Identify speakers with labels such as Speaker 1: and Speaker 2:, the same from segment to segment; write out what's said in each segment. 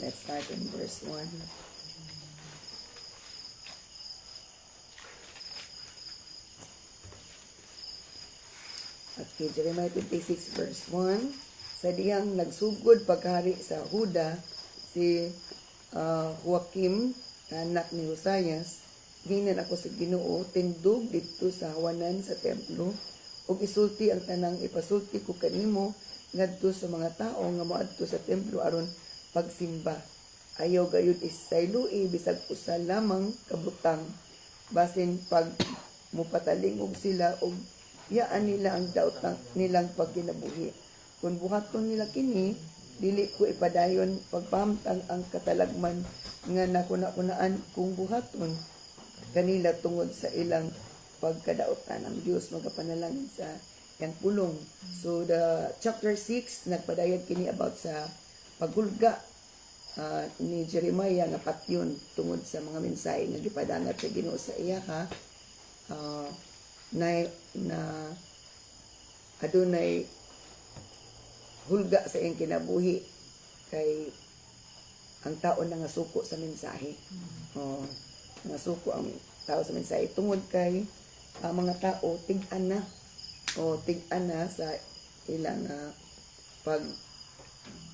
Speaker 1: Let's start in verse 1. Okay, Jeremiah 26 verse 1. Sa diyang nagsugod paghari sa Huda, si Joachim, anak ni Josias, ginan ako sa Ginoo, tindog dito sa hawanan sa templo, ug isulti ang tanang ipasulti ko kanimo ngadto sa mga tao nga moadto sa templo aron pagsimba. Ayaw gayud isaylui bisag usa lamang kabutang, basin pag mupatalingog sila og yaan nila ang daot nilang pagkinabuhi. Kung buhaton nila kini, dili ko ipadayon pagpamtang ang katalagman nga nakuna-kunaan kung buhaton kanila tungod sa ilang pagkadaotan. Ang Diyos magapanalangin sa yang pulong. So the chapter 6 nagpadayag kini about sa paghulga ni Jeremiah nga patyon tungod sa mga mensahe nga gipadangat sa Ginoo sa iya na adunay hulga sa iyang kinabuhi kay ang tao na nga suko sa mensahe. Nga suko ang tao sa mensahe tungod kay ang mga tao tig-an na sa ilang pag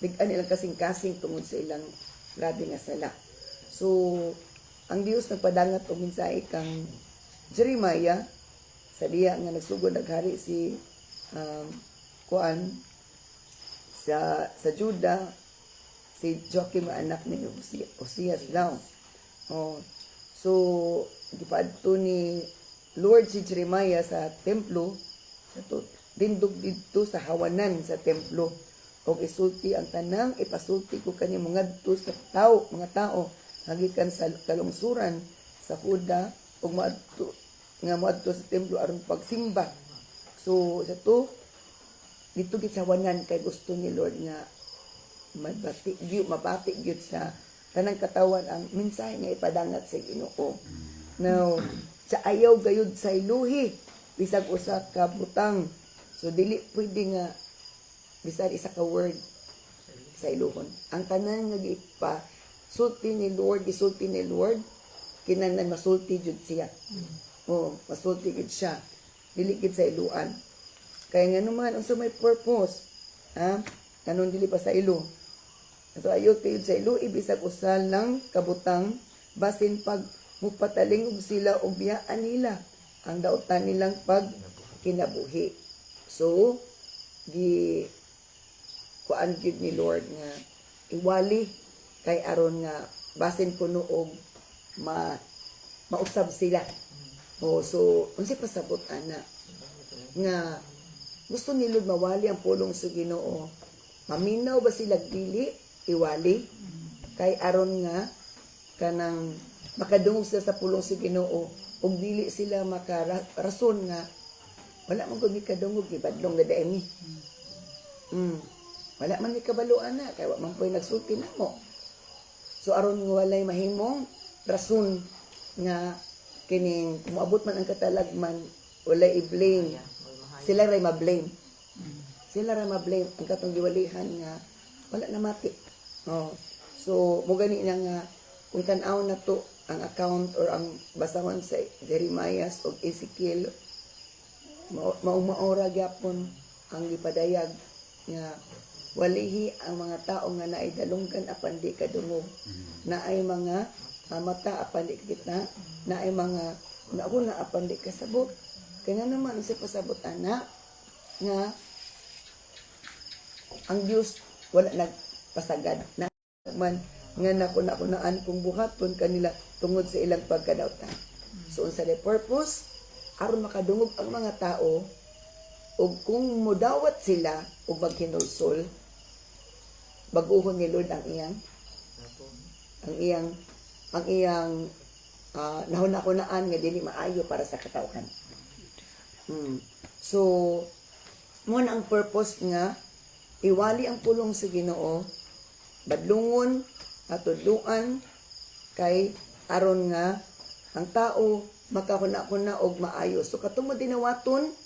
Speaker 1: tig-an ilang kasing-kasing tungod sa ilang grabe nga sala. So ang Dios nagpadangat og mensahe kang Jeremiah sa diya nga nagsugod naghari si sa Juda, si Joachim anak ni Osias daw. So gipadto ni Lord si Jeremiah sa templo, dindog dito sa hawanan sa templo, og isulti ang tanang ipasulti ko kanimo ngadto sa mga tao hagikan sa kalungsuran sa Huda ug moadto sa templo aron pagsimba. So sa to dito gid sa hawanan kay gusto ni Lord nga mabati gyud sa tanang katawan ang mensahe nga ipadangat sa Ginoo. Now sa ayaw gayud sa iluhi bisag usa ka butang. So dili pwede nga bisan isa ka word sa iluhon. Ang tanan nga gisulti ni Lord, kinahanglan masulti jud siya. Masulti gid siya. Dili gid sa iluan. Kaya nga naman unsa may purpose, kanon dili pa sa ilo. So ayo kayo sa ilo ibisag usa lang kabutang basin pag mupatalingog sila og biyaan nila ang daotan nilang pag kinabuhi. So kuan gid ni Lord nga iwali kay aron nga basin puno og mausab sila. So unsay pasabot ana nga gusto ni Lord mawali ang pulong sa Ginoo. Maminaw ba sila dili iwali kay aron nga kanang makadungog sila sa pulong sa Ginoo ug dili sila makarason nga wala man gud mikadungog ibadlong na daemi. Wala man mikabaluan na kay wa man poy nagsulti namo. So aron nga walay mahimong rason nga kining moabot man ang katalagman walay i-blame. Sila ray ma-blame. Ang katong giwalihan nga wala na mati. So mo gani na nga kung tan-aw na to ang account or ang basahon sa Jeremiah o Ezekiel maura gyapon ang gipadayag nga walihi ang mga tao nga naay dalunggan apan di kadungog, naay mga mata apan di kita, naay mga nauna apan di kasabot. Kaya naman sa pasabot ana nga ang Dios wala nagpasagad na man nga nakunaan kung buhaton kanila tungod sa ilang pagkadautan. So unsa the purpose aron makadungog ang mga tao ug kung mudawat sila ug maghinulsol baguhon ni Lord ang iyang nahuna-hunaan nga dili maayo para sa katawhan. So mo na ang purpose nga iwali ang pulong sa Ginoo, badlungon at tudluan kay aron nga ang tao makahuna-huna og maayo. So katong mo dinawaton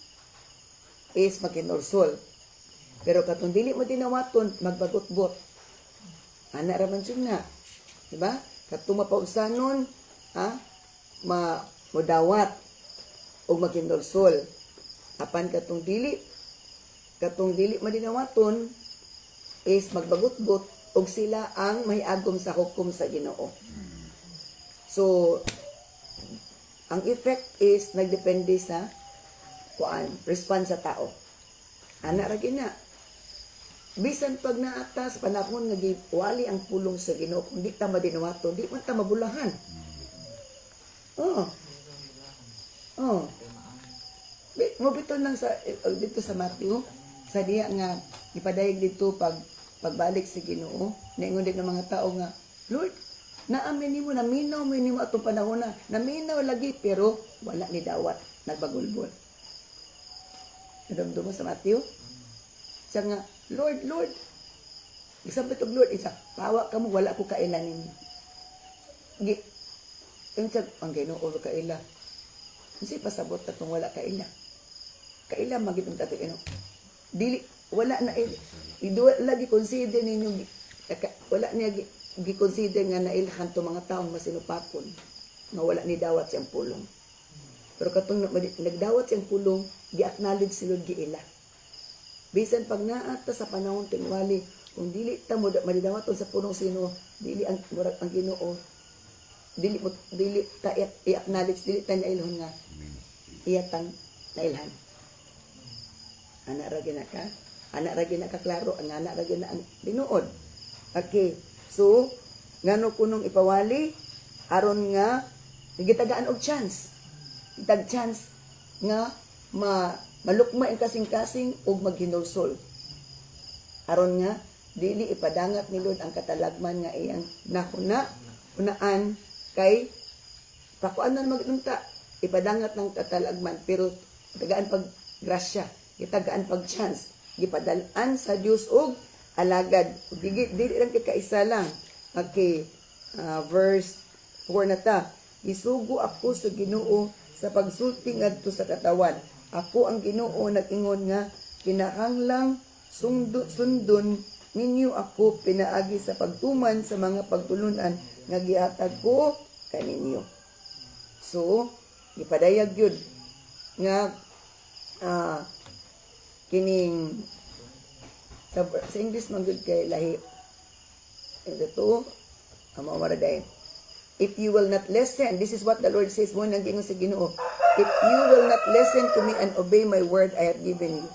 Speaker 1: is maghinulsol. Pero katong dili mo dinawaton, magbagotbot. Ana ra man siya na. Diba? Katong mapausanon, modawat o magindolsol. Apan katong dili madinawaton is magbagut-gut og sila ang mahiagom sa hukom sa Ginoo. So, ang effect is nagdepende sa response sa tao. Ana ra gina. Bisan pag naatas panahon nga giwali ang pulong sa Ginoo, kung di ta madinawaton, di man ta mabulahan. Mobito lang sa dito sa Matthew, sa diya nga ipadayag dito pagbalik sa Ginoo, naingon din ng mga tao nga, Lord, naamin nimo, naminaw mo nimo atong panahon na, naminaw lagi pero wala ni dawat, nagbagulbol. Nadamdum mo sa Matthew? Siya nga, Lord, isang bitog Lord, isa, tawa ka mo, wala ko kailan ninyo. Ang Ginoo kaila. Kasi pasabot atong wala kaila. Kaila magitong tato dili wala na lagi consider ninyo wala niya gi-consider nga nailhan to mga taong masinupakon nga wala ni dawat siyang pulong. Pero katong nagdawat siyang pulong, gi-acknowledge si Lord giila. Bisan pag naata sa panahon tingwali, kung dili ta mo madidawaton sa pulong sino, dili ang murag ang Ginoo, dili ta i-acknowledge, dili ta nailhon nga iyatang nailhan. Anak ra gina ka klaro, ang anak ra gina ang binuod. Okay, so ngano kunong ipawali aron nga gitagaan og chance. Itag chance nga malukma ang kasing-kasing ug maghinulsol. Aron nga dili ipadangat ni Lord ang katalagman nga iyang unaan kay pakuan na magunta ipadangat ng katalagman pero tagaan pag grasya, itagaan pag chance, gipadalan sa Dios og alagad. Dili lang kaisa lang. Okay, verse 4 na ta. Isugo ako sa Ginoo sa pagsulti ngadto sa katawan. Ako ang Ginoo nag-ingon nga kinahanglang sundon ninyo ako pinaagi sa pagtuman sa mga pagtulunan nga gihatag ko kaninyo. So, ipadayag yun nga kining sa English man gud kay lahi ito amawaraday. If you will not listen, this is what the Lord says mo nang gingon sa Ginoo, if you will not listen to me and obey my word I have given you.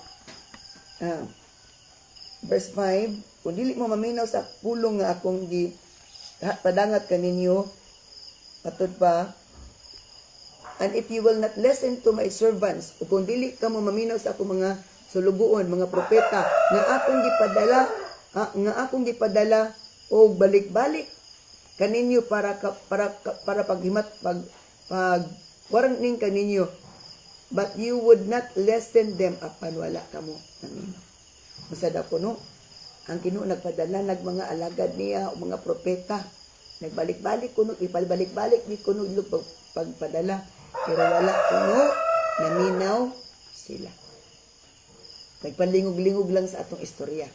Speaker 1: Verse 5, kung dili mo maminaw sa pulong nga akong padangat kaninyo, patod pa, and if you will not listen to my servants, o kung dili ka mo maminaw sa akong mga sulugoon, mga propeta, nga akong gipadala o balik-balik kaninyo para paghimat warning kaninyo, but you would not listen them apan wala kamo naminaw. Masada ko no, ang Ginoo nagpadala mga alagad niya o mga propeta, nagbalik-balik kuno, ipabalik-balik ni kuno pagpadala, pero wala kuno naminaw sila. Nagpanlingog-lingog lang sa atong istorya.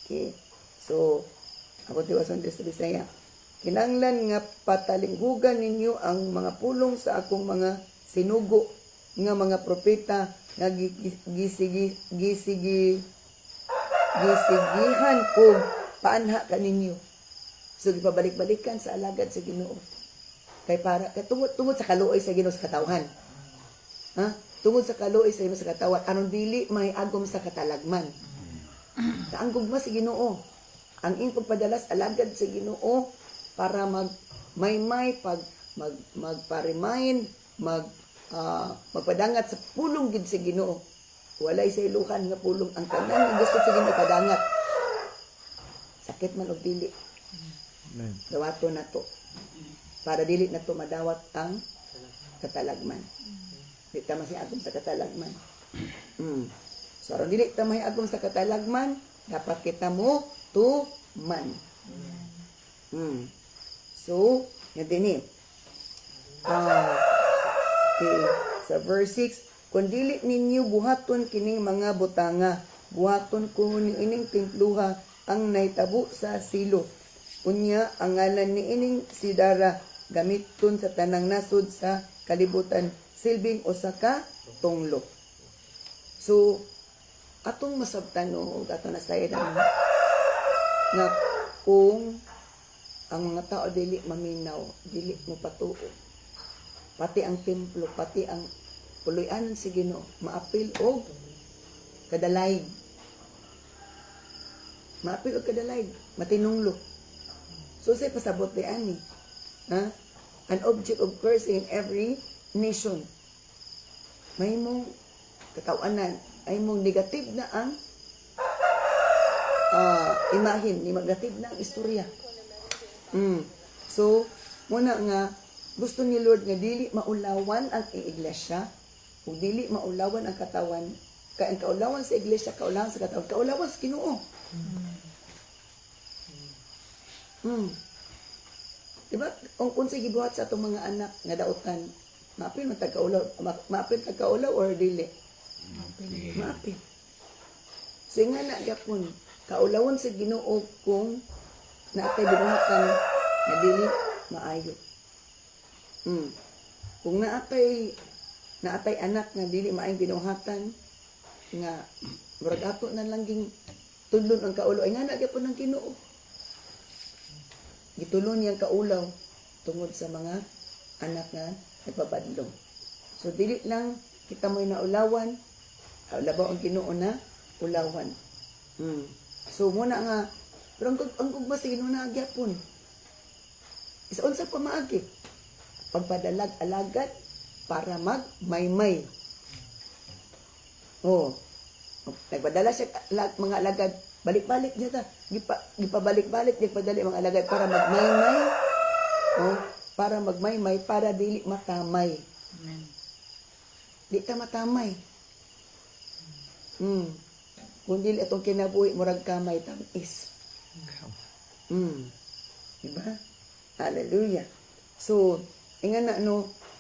Speaker 1: Okay. So, ako tiwason sa Bisaya. Kinanglan nga patalinghugan ninyo ang mga pulong sa akong mga sinugo nga mga propeta nga gisigihan ko paanha kaninyo. So, ipabalik-balikan sa alagad sa Ginoo. Kay tungod sa kaluoy sa Ginoo sa katawhan. Tungod sa kaluoy sa Ginoo sa katawan, anong dili may agom sa katalagman. Kaanggog ma sa Ginoo. Ang pagpadalas alagad sa Ginoo para magpa-remind, magpadangat sa pulong gid sa Ginoo. Walay sa ilukan nga pulong ang tanan nga gusto sa Ginoo padangat. Sakit man og dili. Dawato na to. Para dili na to madawat ang katalagman. Di ta agom sa katalagman. So, aron dili ta agom sa katalagman, dapat kita mo tuman. So, yan din okay, sa verse 6, kung dili ninyo buhaton kining mga butanga, buhaton ko ining timpluha, ang nahitabo sa silo. Unya ang ngalan ni ining si Dara gamiton sa tanang nasod sa kalibutan silbing usa ka tunglo. So atong masabtan o atong nasayran nga kung ang mga tao dili maminaw, dili mo patuo, pati ang templo, pati ang puloy-anan si Ginoo maapil og kadalayg. Maapil og kadalayg, matinunglo. So say pasabot di ani. Ha? An object of cursing in every nation. May mong katawanan, ay mong negative na ang imahin, negative na ang istorya. So, muna nga, gusto ni Lord nga dili maulawan ang iglesia, kung dili maulawan ang katawan, kaya ang kaulawan sa iglesia, kaulawan sa katawan, kaulawan sa Ginoo. Diba? Kung sige buhat sa itong mga anak nga dautan, maapil man tagkaulaw, maapil tagkaulaw or dili? Maapil. So nga na gapon, kaulawon sa Ginoo kung naatay binuhatan na dili maayo. Kung naatay anak nga dili maayong binuhatan nga murag ato na lang ging tudlon ang kaulo ay nga na gapon ng Ginoo. Gitulon niyang kaulaw tungod sa mga anak nga nagpabadlong. So dili lang kita mo'y naulawan, labaw ang Ginoo na ulawan. So muna nga, pero ang gugma sa Ginoo na agyapon. Isa unsa pa maagi? Pagpadalag alagad para magmaymay. Nagpadala siya mga alagad, balik-balik niya ta. Gipabalik-balik niya padali mga alagad para magmaymay. Para magmaymay, para dili matamay. Di ta matamay. Kung dili atong kinabuhi, murag kamay tamis. Diba? Hallelujah. So, ingan na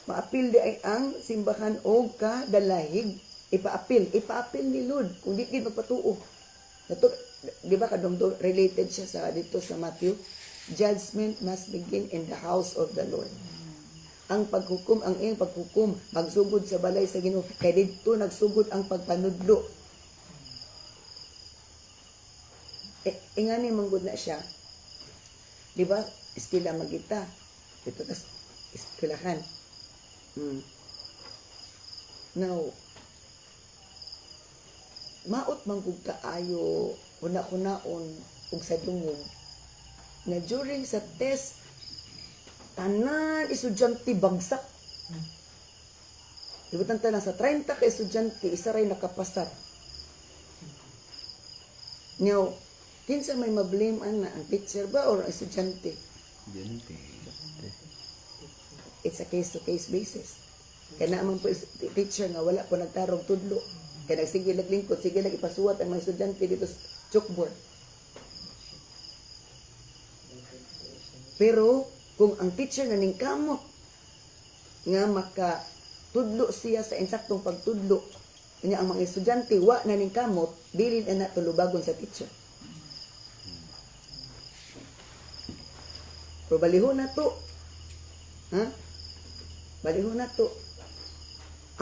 Speaker 1: maapil di ay ang simbahan o kadalahig. Ipaapil ni Lord. Kung di magpatuo. Ito, di ba kadong related siya sa dito sa Matthew? Judgment must begin in the house of the Lord. Ang paghukom, ang iyong paghukom, magsugod sa balay sa Ginoo. Kaya dito nagsugod ang pagpanudlo. Ingani manggod na siya. Di ba? Iskila magita. Ito tas iskilahan. Now, maot manggod kaayo una-unaon ug sa dungog na during sa test tanan estudyante bagsak. Ibutan tanan sa 30 ka estudyante isa ray nakapasar. Now, kinsa may mablame ana ang teacher ba or ang estudyante? It's a case-to-case basis. Kaya naman po teacher nga wala po nagtarong tudlo. Kaya nagsige naglingkod, sige lang ipasuwat ang mga estudyante dito sa chalkboard. Pero kung ang teacher na ningkamot nga makatudlo siya sa insaktong pagtudlo, kanya ang mga estudyante wa na ningkamot, dili na tulubagon sa teacher. Pero balihon na to. Balihon na to.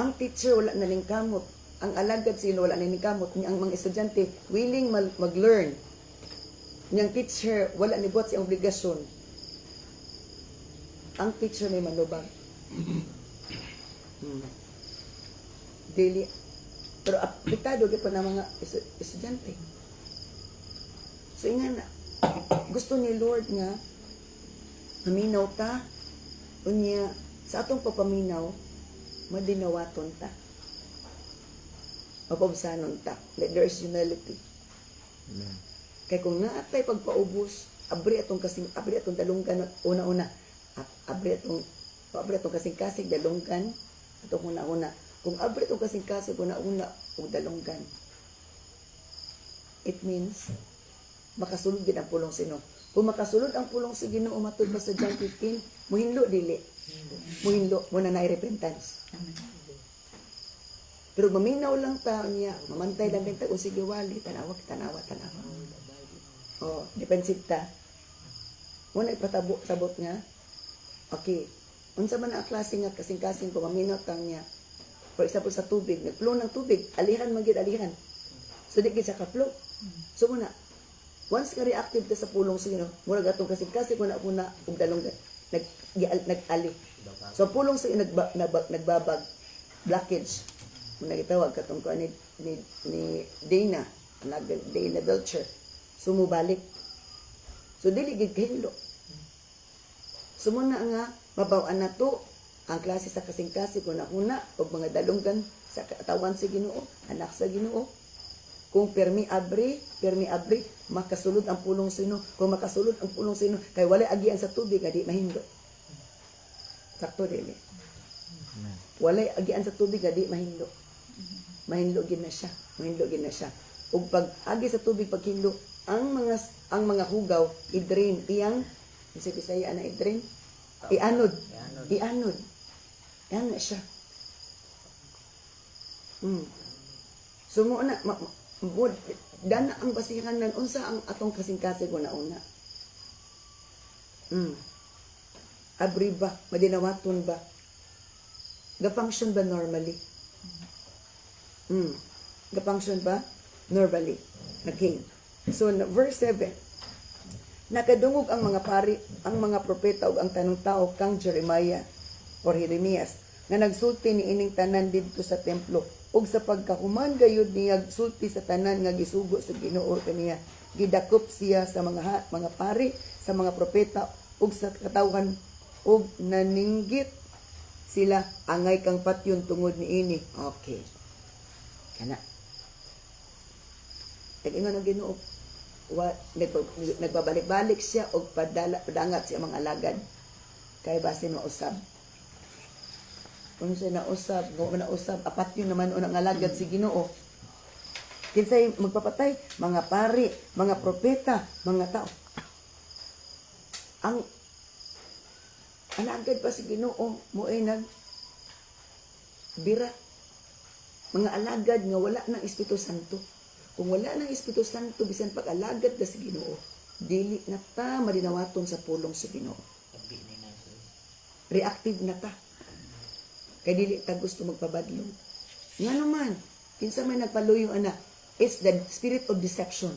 Speaker 1: Ang teacher wala na ningkamot. Ang alagad sino wala na ningkamot. Ang mga estudyante willing mag-learn. Niyang teacher wala ni buhat siyang obligasyon. Ang teacher may manubag. Dili. Pero apektado pa na mga estudyante. So ingan na. Gusto ni Lord nga maminaw ta. Unya sa atong papaminaw madinawaton ta. Mapabsanon ta. There's humility. Amen. Kaya kung naatay pagpaubos, abri atong dalunggan una-una. Abri atong kasing-kasing dalunggan atong una-una. Kung abri atong kasing-kasing una-una o dalunggan, it means makasulod din ang pulong sino. Kung makasulod ang pulong si Ginoo matud pa sa John 15, muhinlo dili. Muhinlo muna na repentance. Pero maminaw lang ta niya, mamantay lang tag sige wali tanawa. Oh, defensive ta. Muna ipatabo sabot nga. Okay. Unsa man ang klase nga kasing-kasing ko maminot ang niya. For example sa tubig, nag-flow ng tubig, alihan man gid alihan. So di gid siya ka-flow. So muna once ka reactive ta sa pulong sino, mura gatong kasing-kasing ko na ug dalong nag-ali. So pulong sa nagbabag blockage. Muna gitawag katong ko ni Dana, Dana Belcher. Sumubalik. So dili gid kahilo. Sumuna nga mabawaan nato ang klase sa kasing-kasing ko na una og mga dalunggan sa katawan sa Ginoo, anak sa Ginoo. Kung permeable, makasulod ang pulong sino. Kung makasulod ang pulong sino, kay wala agian sa tubig, adi mahindo. Sakto dili. Wala agian sa tubig, adi mahindo. Mahinlo gid na siya. Ug pag agi sa tubig paghinlo, ang mga hugaw i-drain iyang sa Bisaya ana i-drain, ianod. Yan na siya. So mo na dana ang basihan nan unsa ang atong kasing-kasing ko na una. Abri ba, madinawaton ba? Ga-function ba normally? Ga-function ba? Normally. Okay. So, verse 7. Nakadungog ang mga pari, ang mga propeta ug ang tanong tao kang Jeremiah or Jeremias nga nagsulti ni ining tanan didto sa templo ug sa pagkahuman gayud niya sulti sa tanan nga gisugo sa Ginoo kaniya gidakop siya sa mga pari sa mga propeta ug sa katawhan ug naninggit sila angay kang patyon tungod niini. Okay. Kana. Tag-ingon ang Ginoo. Nagbabalik-balik siya o padangat siya mga alagad. Kaya basin mausab. Kung siya nausab, apat yun naman unang alagad si Ginoo. Kinsay magpapatay, mga pari, mga propeta, mga tao. Ang alagad pa si Ginoo mo ay bira. Mga alagad nga wala ng Espiritu Santo. Kung wala ng Espiritu Santo, bisan pag-alagad na si Ginoo, dili na ta madinawaton sa pulong si Ginoo. Reactive na ta. Kaya dili ta gusto magpabadlong. Nga naman, kinsa may nagpaluyo ana, it's the spirit of deception.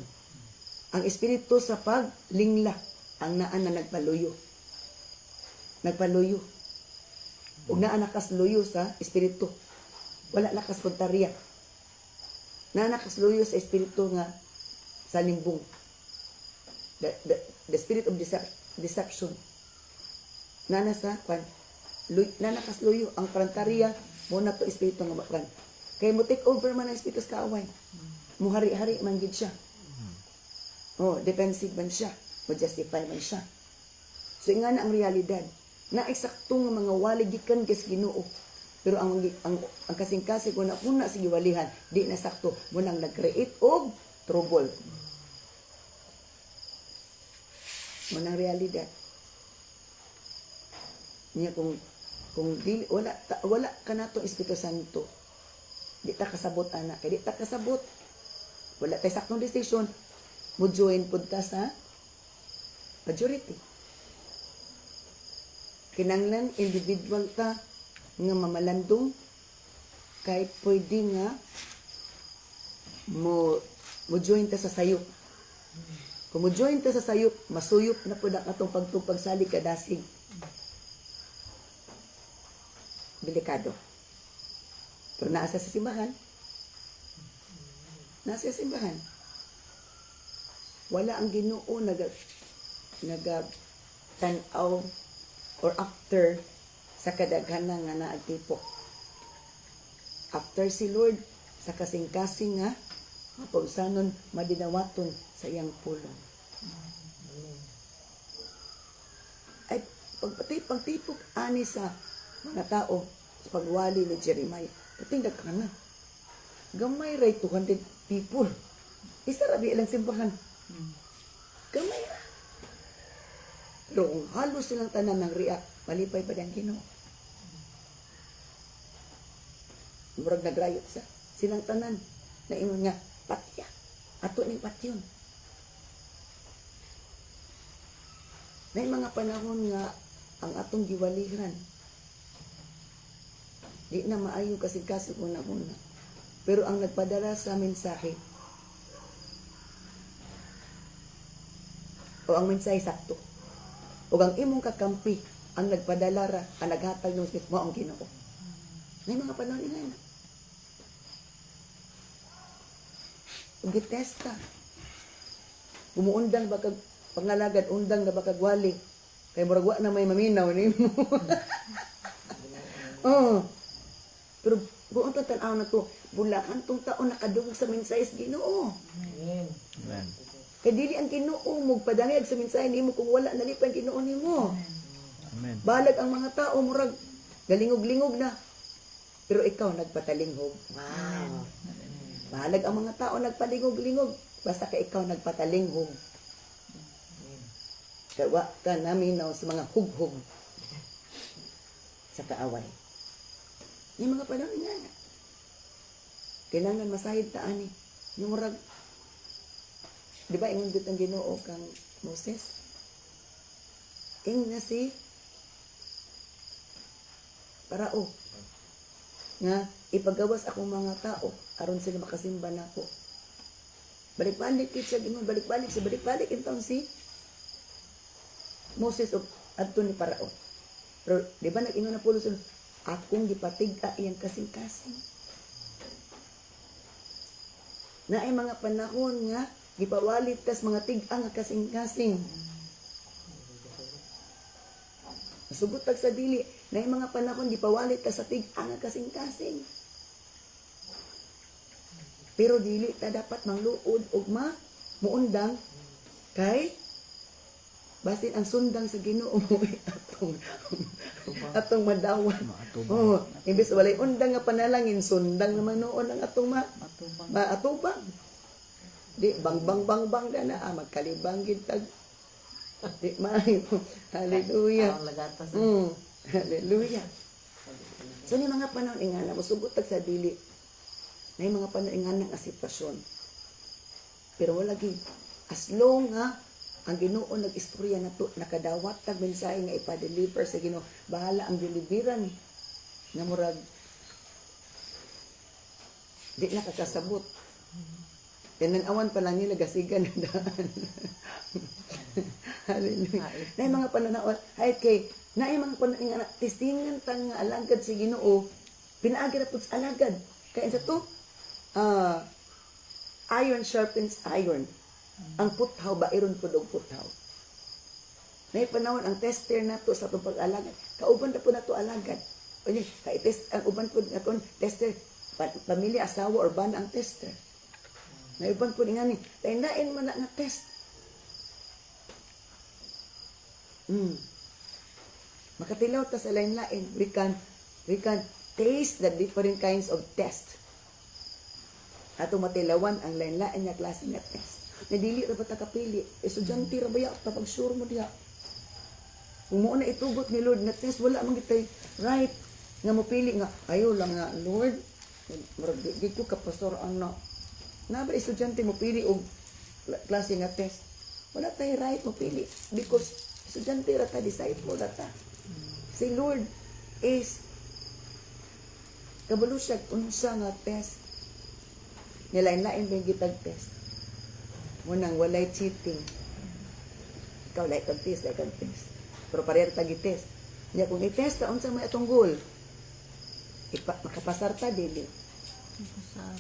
Speaker 1: Ang espiritu sa paglingla, ang naan na nagpaluyo. Ug naa nakasluyo sa espiritu. Wala lakas kontrarya. Na nakasluyo sa espiritu nga sa limbong. The spirit of deception. Na nakasluyo ang kontrarya mo na to espiritu nga bakran. Kay mo take over man ang espiritu sa kaaway. Mo hari-hari man gid siya. Defensive man siya. Mo justify man siya. So nga na ang realidad. Na eksakto nga mga waligikan kay Ginoo. Pero ang kasing-kasing ko na una sige walihan, di na sakto mo nang nag-create og trouble. Mo nang realidad. Niya kung dili wala ka nato Espiritu Santo. Di ta kasabot ana, kay di ta kasabot. Wala tay saktong decision. Mo join pud ta sa majority. Kinanglan individual ta nga mamalandong kay pwede nga mo join ta sa sayop. Kung mo join ta sa sayop, masuyop na po ang atong pagsalig kadasig. Delikado. Pero nasa sa simbahan. Wala ang Ginoo tanaw or after sa kadaghanan nga naagtipok. After si Lord, sa kasing-kasing nga, mapausanon, madinawaton sa iyang pulong. Ay, pagtipok ani sa mga tao, sa pagwali ni Jeremiah, katindag ka na. Gamay ray 200 people. Isa rabi ilang simbahan. Gamay ra. Pero kung halos silang tanan ng react, malipay pa din Ginoo. Murag nagrayot silang tanan na ingon nga patya ato ning patyon Na mga panahon nga ang atong giwaliran. Di na maayo kasi kaso una-una. Pero ang nagpadala sa mensahe o ang mensahe sakto. O ang imong kakampi ang nagpadala ra, ang naghatag ng Espiritu mo ang Ginoo. Na mga panahon nga na. Kung gitesta, umuundang baka pangalagad, undang na baka gwali. Kaya muragwa na may maminaw ni mo. Oh. Pero buong tanaw na to, bulaan tong taon nakadungog sa mensahe sa Ginoo.
Speaker 2: Amen.
Speaker 3: Amen.
Speaker 1: Kaya dili ang Ginoo mo padangag sa mensahe nimo kung wala na lipan Ginoo nimo.
Speaker 3: Amen.
Speaker 1: Balag ang mga tao murag galingog-lingog na. Pero ikaw nagpatalinghog. Wow. Balag ang mga tao nagpalingog-lingog. Basta ka ikaw nagpatalinghog. Kawa ka namin sa mga hughog sa kaaway. Yung mga panahon nga na. Kailangan masahid ta ani. Yung murag, di ba ingon ang Ginoo kang Moses? Ing na si Parao nga ipagawas akong mga tao aron sila makasimba nako. Balik-balik siya Ginoo, balik-balik intong si Moses o adto ni Parao. Pero di ba nag-ingon na pulo sila, akong gipatig-a iyang kasing-kasing. Na ay mga panahon nga gipawalit tas mga tig-a nga kasing-kasing. Sugot tag sa dili, na ay mga panahon gipawalit ta sa tig-a nga kasing-kasing. Pero dili ta dapat mangluod og muundang kay basin ang sundang sa Ginoo mo atong madawat. Oh, imbes walay undang nga panalangin, sundang naman noon ang atong maatubang. Di bang na magkalibang gid tag. Di maayo. Hallelujah.
Speaker 2: Ang lagatas.
Speaker 1: Hallelujah. So ni mga panahon ingana mosugot tag sa dili. Nay mga panahon ingana nga sitwasyon. Pero wala gid as long nga ang Ginoo nag-istorya na to, nakadawat tag mensahe nga ipa-deliver sa Ginoo. Bahala ang deliveran ni. Nga murag di nakakasabot. Tinanawan pa lang nila gasigan na daan. Hallelujah. Na mga pananaon, ay kay, na mga pananaon nga, tistingan tang nga alagad si Ginoo, pinaagi na po sa alagad. Kaya sa to, iron sharpens iron. Ang puthaw, bairon po og puthaw. Na panahon, ang tester na to sa itong pag-alagad. Kauban na po na to alagad. O yun, test ang uban po na to, tester, pamilya, asawa, or bana ang tester. Na uban po nga ni, tainain mo na nga test. Makatilaw ta sa lain-lain. We can taste the different kinds of test. Ato matilawan ang lain-lain nga klase nga test. Nadili ra ba ta kapili? Estudyante ra ba ya? Tapag sure mo diha. Kung mo na itugot ni Lord na test, wala man kitay right nga mopili nga ayo lang nga Lord. Murag di ko ka pastor ang na ba estudyante mo pili og klase nga test. Wala tay right mo pili because estudyante ra ta, disciple ra ta. Si Lord is kabalo siya unsa nga test. Nilain-lain ba gitag test. Munang walay cheating. Ikaw like kag test. Pero pareha ta gi-test. Nya kung i-test ta unsa may atong goal? Makapasar ta dili.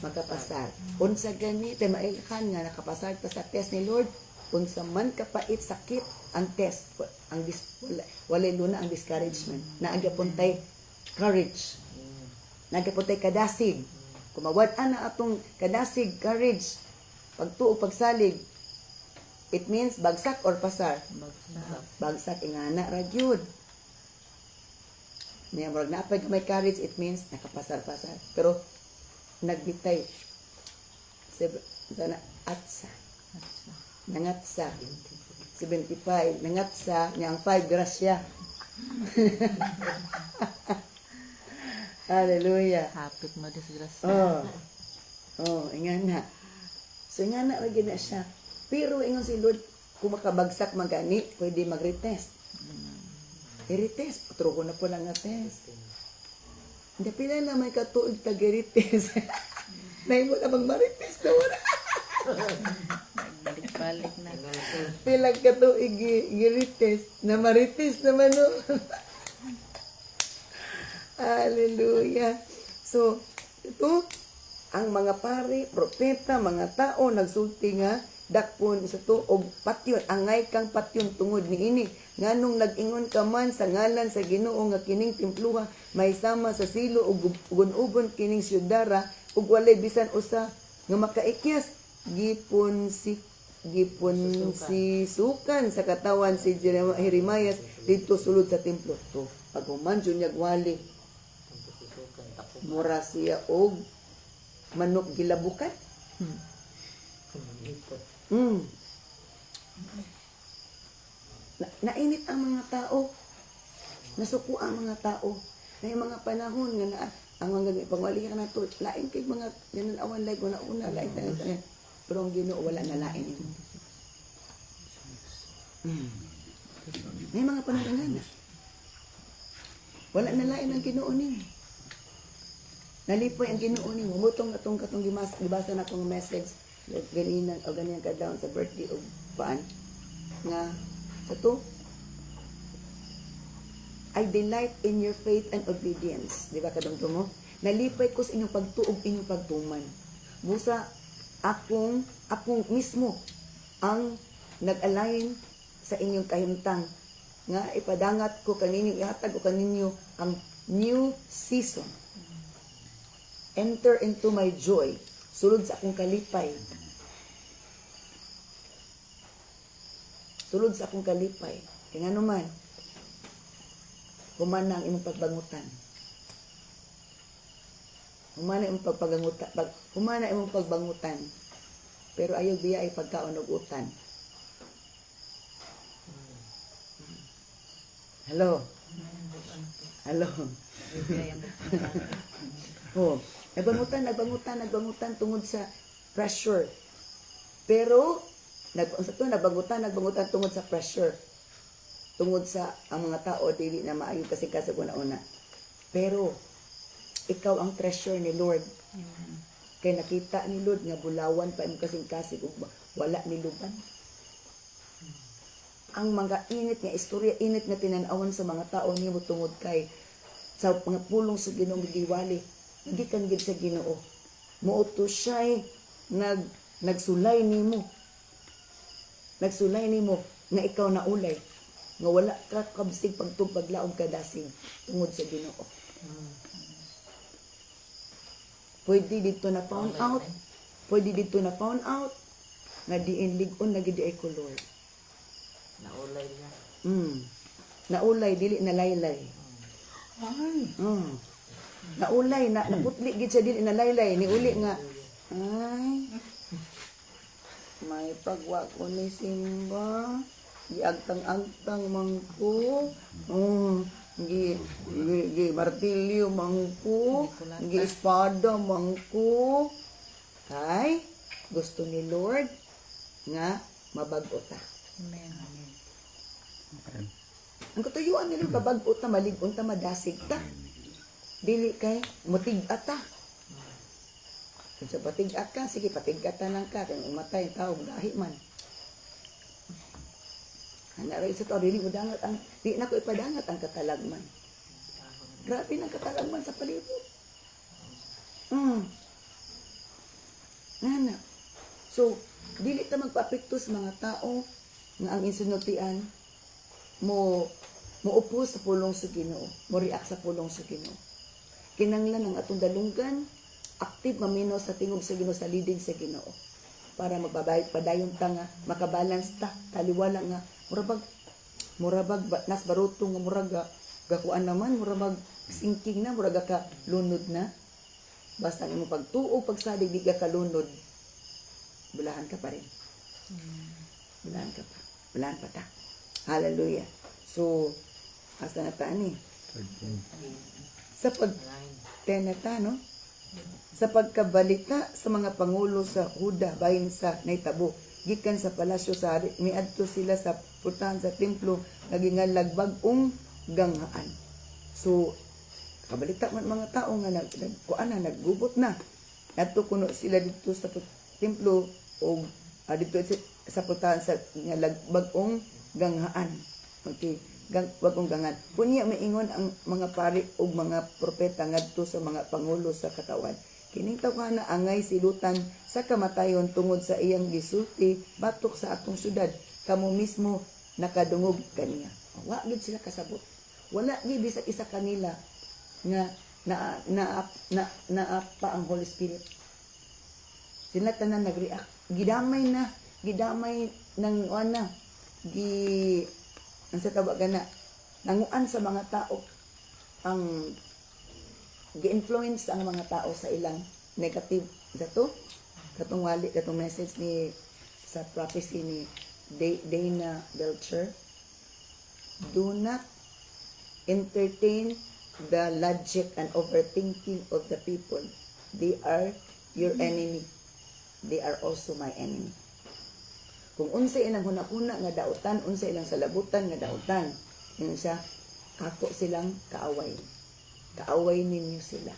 Speaker 1: Makapasar. Unsa gani tay mailhan nga nakapasar ta sa test ni Lord, unsa man kapait sakit ang test, ang walay luna ang discouragement. Naagapon tay courage. Naagapon tay kadasig. Kumawad-an na atong kadasig, courage, pagtuo, pagsalig. It means bagsak or pasar? Bagsak. Ingana ra gyud. Niya murag naapay ka may courage, it means nakapasar-pasar. Pero nagbitay. Sana atsa. Nangatsa. 75. Nangatsa. Niya ang 5 grasya. Hallelujah.
Speaker 2: Hapit mo disgrasya.
Speaker 1: Oh, ingana. So ingana lagi na siya. Pero ingon si Lord, kung makabagsak magani, pwede mag-retest. I-retest. Patro ko na po lang nga test. Hindi, pila na may katuig tag-retest. Nahin mo na mag-retest na wala.
Speaker 2: Balik-balik na.
Speaker 1: Pila katuig i-retest. Na ma-retest naman no. Hallelujah. So, ito, ang mga pari, propeta, mga tao, nagsulti nga, dakpon sa to, og patyon, angay kang patyon tungod ni ini. Nganong nag-ingon ka man sa ngalan sa Ginoo nga kining templuha, may sama sa silo, ug ugon-ugon kining syudara, ug walay bisan usa nga makaikyas, gipon si sukan sa katawan si Jeremias dito sulod sa templo. To, pag human niya wali, mura siya og manok gilabukan. Nainit ang mga tao. Nasuko ang mga tao. Na yung mga panahon nga na ang mga pangwali ka na to, lain kay mga nananawan like una lain tayo. Pero ang Ginoo wala na lain. May mga panahon na. Wala na lain ang Ginoo ni. Nalipoy ang Ginoo ni. Mumutong katong gibasa na akong message ganina o ganyan ka down sa birthday o paan nga sa to, I delight in your faith and obedience. Di ba kadungto mo? Nalipay ko sa inyong pagtuog, inyong pagtuman. Busa akong mismo ang nag-align sa inyong kahimtang nga ipadangat ko kaninyo, ihatag ko kaninyo ang new season. Enter into my joy. Sulod sa akong kalipay. Sulod sa akong kalipay. Kaya nga naman, humana ang imong pagbangutan. Humana imong pagbangutan. Pero ayaw biya ay pagkaon og utan. Hello? Hello? Oh, nagbangutan tungod sa pressure. Pero nagbangutan tungod sa pressure. Tungod sa ang mga tao dili na maayo kasi una-una. Pero ikaw ang treasure ni Lord. Kay nakita ni Lord nga bulawan pa imong kasing-kasing ug wala ni luban. Ang mga init nga istorya, init nga tinan-awan sa mga tao nimo tungod kay sa mga pulong sa Ginoo giwali. Hindi kang gid sa Ginoo. Muuto siya'y nagsulay nimo. Nagsulay nimo nga ikaw na ulay. Nga wala ka kabsig pagtupaglaom ka dasig tungod sa Ginoo. Pwede dito na found out. Pwede dito na found out nga diin ligon na gid ay ko Lord.
Speaker 2: Naulay niya.
Speaker 1: Naulay dili na laylay. Ay. Naulay na naputli gid siya dili na laylay ni uli nga ay may pagwa ko ni Simba giagtang-agtang mangko gi martilyo mangko gi espada mangko kay gusto ni Lord nga mabag-o ta.
Speaker 2: Amen.
Speaker 1: Ang katuyuan nila kabag-o ta malig-on ta madasig ta. Dili kay motig-at ta. Kung sa patig-at ka, sige patig-atan lang ka. Kung umatay, tao, gahi man. Hanaray sa tao, dili na ko ipadangat ang katalagman. Grabe ng katalagman sa palibot. Nana. So, dili ta magpa-apekto sa mga tao nga ang insinutian mo upo sa pulong sa Ginoo, mo react sa pulong sa Ginoo. Kinanglan ang atong dalunggan, active mamino sa tingog sa Ginoo, sa leading sa Ginoo. Para magpadayon ta nga, makabalance ta, taliwala nga, murabag, nas barutong nga muraga, gakuan naman, murabag, sinking na, muraga ka, lunod na. Basta ang imong pagtuo, pagsadig, di ka kalunod, bulahan ka pa rin. Bulahan pa ta. Hallelujah. So, asa na ta ni? Sa pagteneta, no? Sa pagkabalita sa mga pangulo sa Huda bahin sa naitabo gikan sa palasyo sa hari, miadto sila sa putahan sa templo nagingan lagbag-ong ganghaan. So kabalita man mga tao nga kuan na naggubot na. Adto kuno sila dito sa templo o dito sa putahan sa nga lagbag-ong ganghaan. Okay, bagong gangan. Kunya maingon ang mga pari o mga propeta ngadto sa mga pangulo sa katawan. Kining tawhana angay silutan sa kamatayon tungod sa iyang gisulti batok sa atong syudad. Kamo mismo nakadungog kaniya. Wa gid sila kasabot. Wala gid bisag isa kanila nga naapa ang Holy Spirit. Sila tanan nag-react. Gidamay ng ana ang sa tawag na nanguan sa mga tao ang gi-influence ang mga tao sa ilang negative dato katong wali katong message ni sa prophecy ni Dana Belcher. Do not entertain the logic and overthinking of the people. They are your enemy. They are also my enemy. Kung unsa ilang hunakuna nga dautan, unsa ilang salabutan nga dautan, yun siya, ako silang kaaway. Kaaway ninyo sila.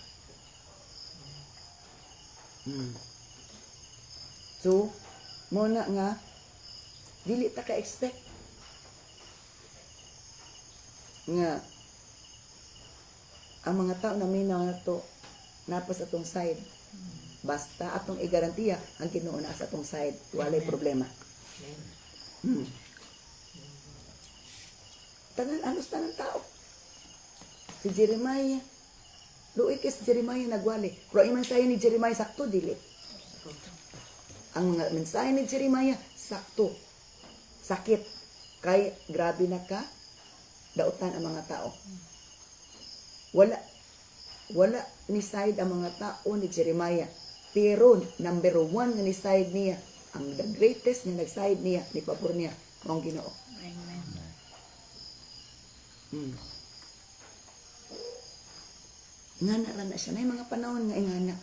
Speaker 1: So, muna nga, dili ta ka-expect nga ang mga tao na minaw na to napas atong side. Basta atong igarantiya ang Ginoo na sa atong side, walay problema. Anos tanan tao. Si Jeremiah, luoy kay si Jeremiah nagwali. Pero ang mensahe ni Jeremiah sakto dili. Ang mga mensahe ni Jeremiah sakto. Sakit. Kay grabe na ka dautan ang mga tao. Wala ni side ang mga tao ni Jeremiah. Pero number 1 nga ni side niya, ang the greatest nga nag-side niya, ni pabor niya, ang Ginoo.
Speaker 3: Amen.
Speaker 1: Ngana ra na siya. Nay mga panahon nga ingana.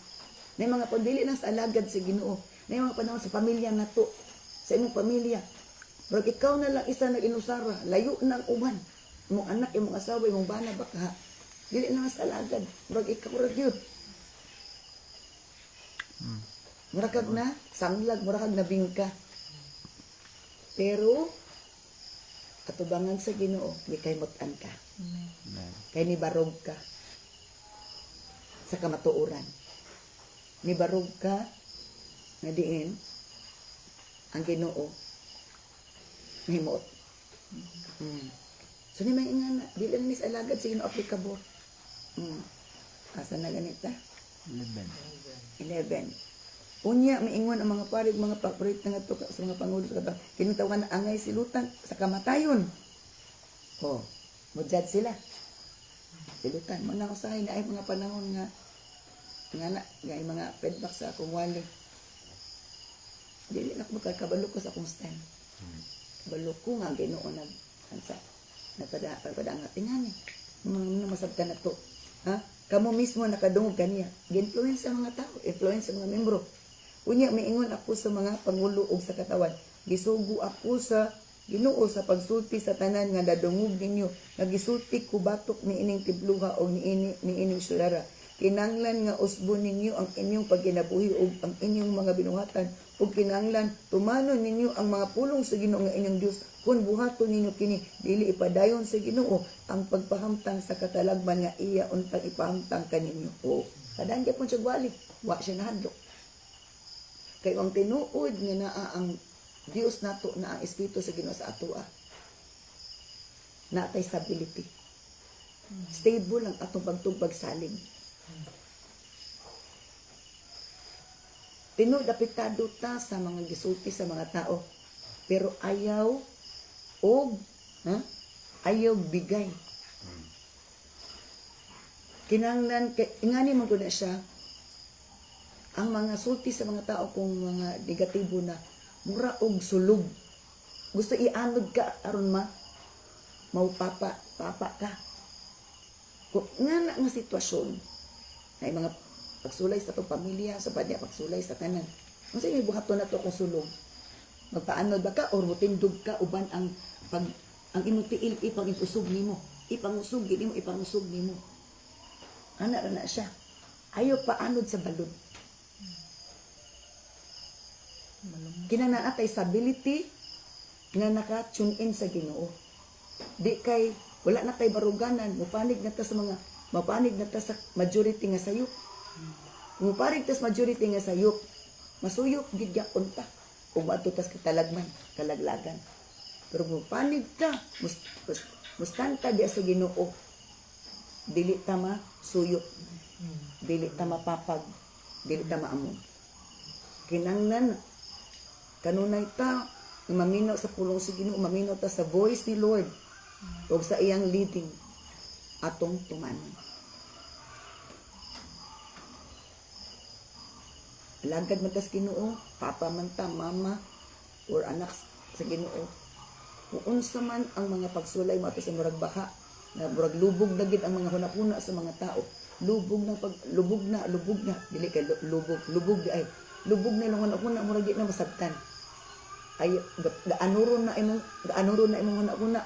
Speaker 1: Nay mga pagdili lang sa alagad sa Ginoo. Nay mga panahon sa pamilya nato, sa imong pamilya. Pero ikaw na lang isa nag-inusara, layo na ang uban. Imong anak, imong asawa, imong bana baka. Dili na sa alagad. Pero ikaw ra gyud. Murakag na sanglag, murakag na bingka. Pero katubangan sa Ginoo, di kay mutan ka. Kay ni barog ka sa kamatuoran. Ni barog ka na diin ang Ginoo mahimot. So ni may ingana, di lang ni sa alagad sa Ginoo applicable. Asa na ganita? 11. Unya, maingon ang mga parig, mga paporit na nga to sa mga pangulo sa katang kinutawagan na angay silutan sa kamatayon. Mujad sila. Silutan. Mga usahay na ay mga panahon nga na, mga feedback sa akong wali. Dili na ko kabalo ko sa akong stand. Kabalo ko nga Ginoo nagpada ang atingan eh. Mga masabtan na to. Kamo mismo nakadungog kaniya. Gi-influence sa mga tao, influence sa mga membro. Unya miingon ako sa mga pangulo ug sa katawan. Gisugo ako sa Ginoo sa pagsulti sa tanan nga dadungog ninyo. Nagisulti ko batok niining tibluha o niining syudara. Kinanglan nga usbon ninyo ang inyong pagkinabuhi ug ang inyong mga binuhatan ug kinanglan tumanon ninyo ang mga pulong sa Ginoo nga inyong Dios. Kung buhaton ninyo kini, dili ipadayon sa Ginoo ang pagpahamtang sa katalagman nga iya untang ipahamtang kaninyo. Kadaan gyapon siya gwali, wa siya nahadlok. Kay ang tinuod nga naa ang Dios nato na ang Espiritu sa Ginoo sa atoa. Natay stability. Stable ang atong pagtubag saling. Tinuod apektado ta sa mga gisulti sa mga tao, pero ayaw bigay. Kinanglan ingani man gud na siya ang mga sulti sa mga tao kung mga negatibo na mura og sulog. Gusto ianod ka aron maupapa ka. Kung nga sitwasyon na mga pagsulay sa itong pamilya, sa badya pagsulay sa tanan. Kung sa'yo buhaton na ito kung sulong. magpaanod ba ka or mutindog ka uban ang ang imong tiil ipangusog nimo. Ipangusog nimo, ipangusog nimo. Ana ra na siya. Ayaw paanod sa balod. Kinahanglan atay stability nga naka-tune in sa Ginoo. Di kay wala na tay baruganan, mapanig na ta sa majority nga sayop. Muparig tas majority nga sayop, masuyop gid gyapon ta. Ug adto tas katalagman, kalaglagan. Pero mupanig ka, mustanta di sa Ginoo. Dili ta masuyop. Dili ta mapapag, dili ta maamon. Kinahanglan kanunay ta maminaw sa pulong sa Ginoo, maminaw ta sa voice ni Lord o sa iyang leading atong tumanon. Lagad man tas Ginoo, papa man ta, mama or anak sa Ginoo. Kung unsa man ang mga pagsulay mo ato sa murag baka, na murag lubog na gid ang mga hunahuna sa mga tao. Lubog na dili kay lubog di ay lubog na lang hunahuna murag di na masabtan. Ay gaanuron na imong hunahuna,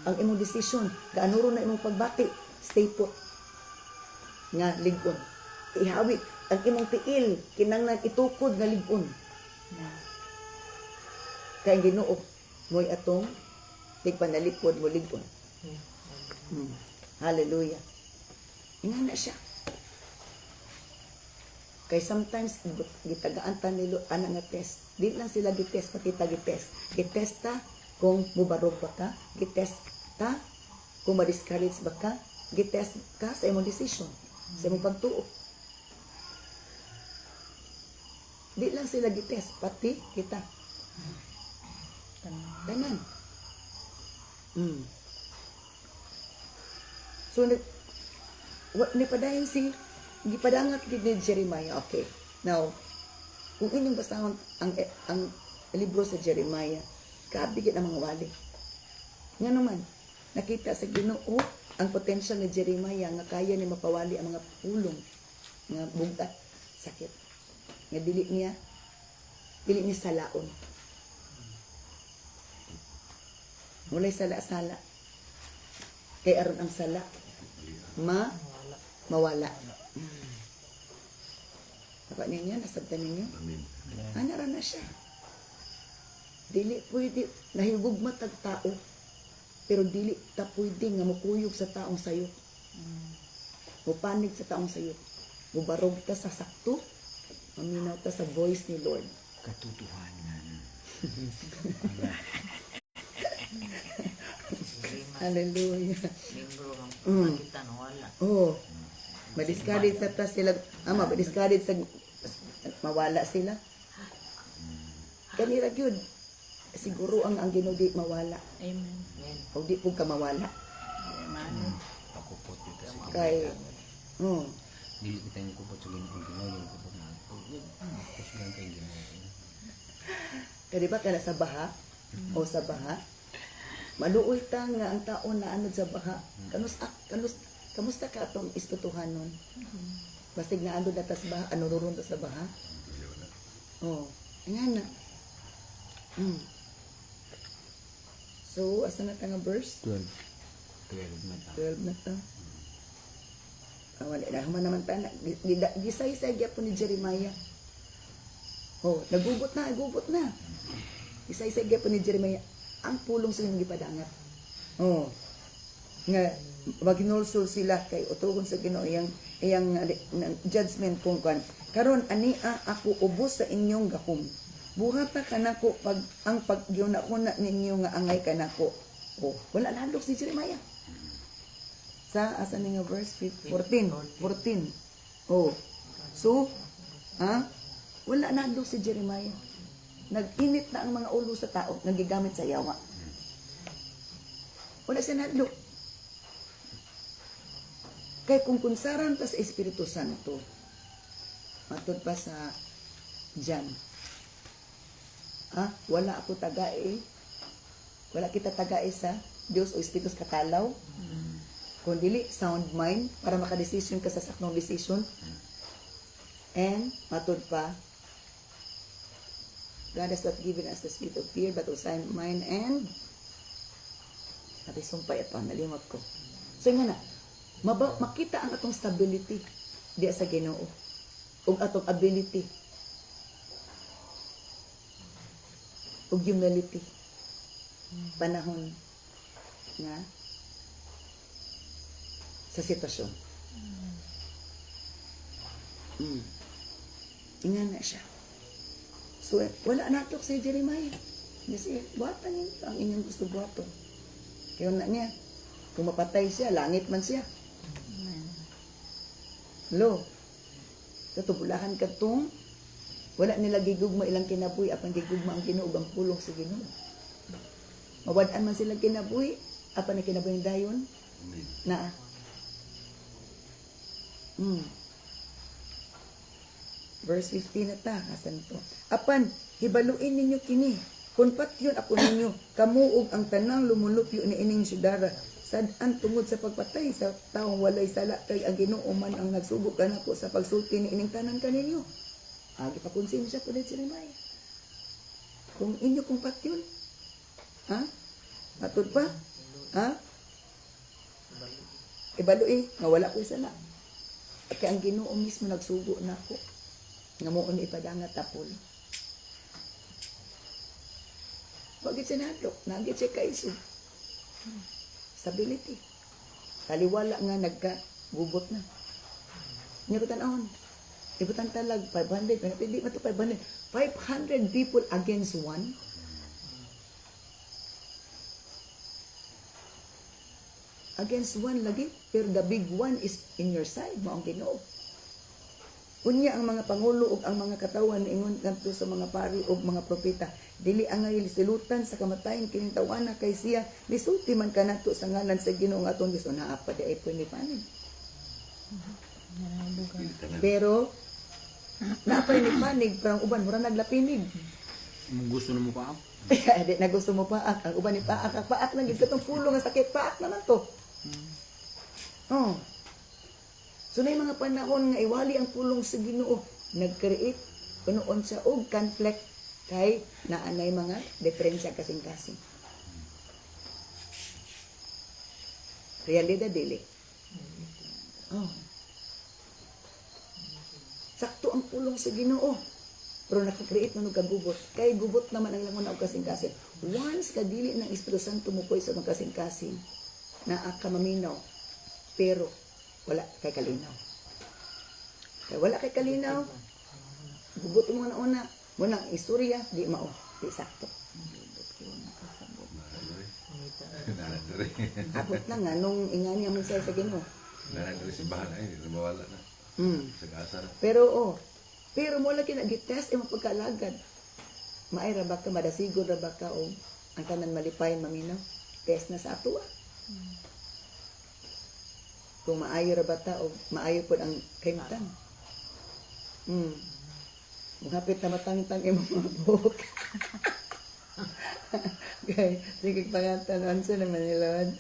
Speaker 1: ang imong decision, gaanuron na imong pagbati, stay put. Nga ligon. Ihawik ang imong tiil, kinanglan itukod nga ligon. Kay Ginoo mo'y atong tigpanalipod mo ligon. Hallelujah. Ingana siya. Kay sometimes gitagaan ta nilo ana nga test. Di lang sila gitest, pati ta gitest. Gitest ta kung mubarog ba ka, gitest ta kung ma-discourage ba ka, gitest ka sa imong decision, sa imong pagtuo. Di lang sila gitest, pati kita. Tanan. So, nipadayon gipadangat gid ni Jeremiah. Okay. Now, kung inyong basahon ang libro sa Jeremiah, kaabigit ang mga wali. Nga naman, nakita sa Ginoo ang potential ni Jeremiah nga kaya ni mapawali ang mga pulong nga bugat, sakit. Nga dili niya salaon. Mulay sala-sala. Kay aron ang sala mawala. Apa ninyo? Nasabtan ninyo?
Speaker 3: Amen.
Speaker 1: Anara na siya. Dili pwede, nahigugma tag tao, pero dili ta pwede nga mukuyog sa taong sayop. Mupanig sa taong sayop. Mubarog ta sa sakto, maminaw ta sa voice ni Lord.
Speaker 3: Katotohanan.
Speaker 1: Hallelujah.
Speaker 2: Membro ng kita no wala.
Speaker 1: Oh. Madiscarded sa ta sila, madiscarded sa mawala sila. Kanira gyud. Siguro ang Ginoo di mawala.
Speaker 4: Amen.
Speaker 1: O di pug ka mawala.
Speaker 4: Amen.
Speaker 3: Pakupot dito sa
Speaker 1: Kay
Speaker 3: dili kita yung kupot sa Ginoo, yung kupot na ito. Kusgan kay Ginoo.
Speaker 1: kadi ba kana sa baha o sa baha? Maluoy ta nga ang taon na anod sa baha. Kamusta ka atong espirituhanon? Basig na anod na ta sa baha, anururon ta sa baha? Oh, nga na. So, asa na ta nga verse?
Speaker 3: 12 na ta.
Speaker 1: 12 na ta. Wala na naman ta. Gisay-say gyapon ni Jeremiah. Oh, nagugot na. Gisay-say gyapon ni Jeremiah. Ang pulong sa inyong gipadangat. Oh. Nga maginulsol sila kay utugon sa Ginoo iyang judgment kung kan. Karon ania ako ubos sa inyong gahom. Buhata kanako pag ang paggiuna-una ninyo nga angay kanako. Oh, wala nahadlok si Jeremiah. Sa asa ni nga verse 14. Oh. So, wala nahadlok si Jeremiah. Nag-init na ang mga ulo sa tao, nagigamit sa yawa. Wala siya nahadlok. Kaya kung kunsaran ta sa Espiritu Santo, matod pa sa John, wala ako wala kita tagae sa Dios o Espiritu katalaw, kung dili sound mind, para makadesisyon ka sa saknong desisyon, and matod pa, God has not given us the spirit of fear, but of sound mind and sumpay ito, nalimot ko. So nga na, makita ang atong stability diya sa Ginoo ug atong ability ug humility panahon nga sa sitwasyon. Ingan na siya. So, wala natok si Jeremiah. Kasi, buhatan niyo ang inyong gusto buhaton. Kaya na niya, kung mapatay siya, langit man siya. Hello? Katubulahan ka tong, wala nila gigugma ilang kinabuhi, apan gigugma ang Ginoo ang pulong sa Ginoo. Mawadaan man sila kinabuhi, apan na kinabuhi dayon, na Verse 15 na ta, asan to? Apan, hibaluin ninyo kini, kung patyon ako ninyo, kamuog ang tanang lumulupyo ni ining syudara, sadaan tungod sa pagpatay sa taong walay sala kay ang Ginoo man ang nagsubok kanako sa pagsulti ni ining tanan kaninyo. Agi pa konsensya po din si Jeremiah. Kung inyo kung patyon, ha? Matod pa? Ha? Ibalui, nga wala ko sala. Kaya ang Ginoo mismo nagsugo na ako. Nga mo ni ipadangat tapol. Wag siya nadok, nagit siya kaisog. Stability. Kaliwala nga nagka-gubot na. Nirutan on. Ibutan talag 500, hindi ba ito 500? 500 people against one. Against one lagi, pero the big one is in your side, maong Ginoo. Unya ang mga pangulo ug ang mga katawan ingon kanto sa mga pari ug mga propeta, dili angay silutan sa kamatayon kining tawana kay siya lisulti man kanato sa ngalan sa Ginoo nga atong Dios naa pa di ay punipanin. Pero naapay ni panig parang uban mura naglapinig.
Speaker 3: Gusto na mo pa ako?
Speaker 1: Di na gusto mo paak, ang uban ni paak lang gid katong pulong nga sakit paak naman to. Oh. So na mga panahon nga iwali ang pulong sa Ginoo, nag-create punoon sa og conflict kay naanay mga diferensya kasing-kasing. Realidad dili. Oh. Sakto ang pulong sa Ginoo. Pero nakakreate man og kagubot. Kay gubot naman ang langon og kasing-kasing. Once kadili ng Espiritu Santo mo koy sa mga kasing-kasing, naa ka maminaw. Pero wala kay kalinaw. Kaya wala kay kalinaw, gubot mo na una. Muna ang istorya, di mao. Di sakto. Abot na nga, nung ingani ang mensahe sa Ginoo.
Speaker 4: Nanandari simbahan ay, mawala na. Sa kasar.
Speaker 1: Pero mo lagi nag-test yung pagkalagad. Maay ra ba ka, madasigod ra ba ka, o ang tanan malipayon maminaw. Test na sa ato Kung maayo ra ba ta, o maayo po ang kaimtan. Muhapit na matangtang yung mga buhok. Okay, sige pangantanon sa naman nilod.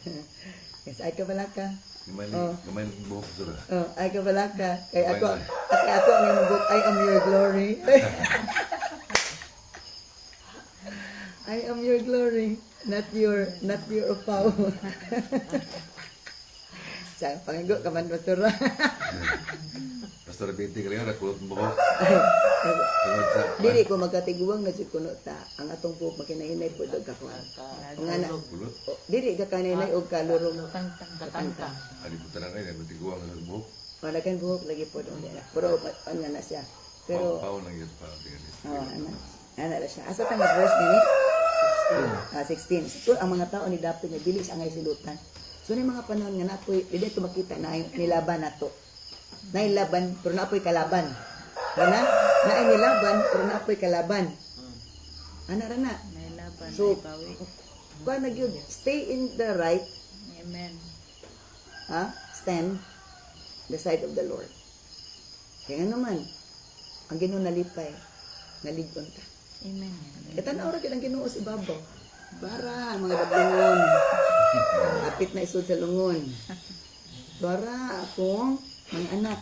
Speaker 1: Yes, ay ka pala ka.
Speaker 4: Kumain buhok sila.
Speaker 1: Oh, ay ka pala ka. Kay ako ang yung book, I am your glory. I am your glory, not your upaw. Sa pangigo ka man basura.
Speaker 4: Pastor Binti ka rin, nakulot ng buhok.
Speaker 1: Dili ko magkatiguang na jud kuno ta. Ang atong buhok makinainay po dog kakuan. Nga na.
Speaker 4: Kulot.
Speaker 1: Dili ka kaninay og kalurong.
Speaker 2: Katangtang.
Speaker 4: Alibutan na rin, nabitiguang ng buhok.
Speaker 1: Wala kan buhok lagi po doon. Pero ano na siya. Pero
Speaker 4: Pao lang yun pa.
Speaker 1: ano na siya. Asa tang verse ni 16. So ang mga tao ni dapat nga dili sa angay silutan. So ni mga panahon nga napoy dili to makita na nilaban nato. Nailaban pero napoy kalaban. Ana, naay nilaban pero napoy kalaban. Ana ra na.
Speaker 2: May laban,
Speaker 1: So,
Speaker 2: may bawi.
Speaker 1: kuan na gyud, stay in the right,
Speaker 2: Amen.
Speaker 1: stand the side of the Lord. Kaya naman, ang Ginoo nalipay, naligon ta.
Speaker 2: Amen.
Speaker 1: Katanaw ra gyud ang Ginoo sa ibabaw. Bara, mga dablungon. Apit na isod sa lungon. Bara akong mga anak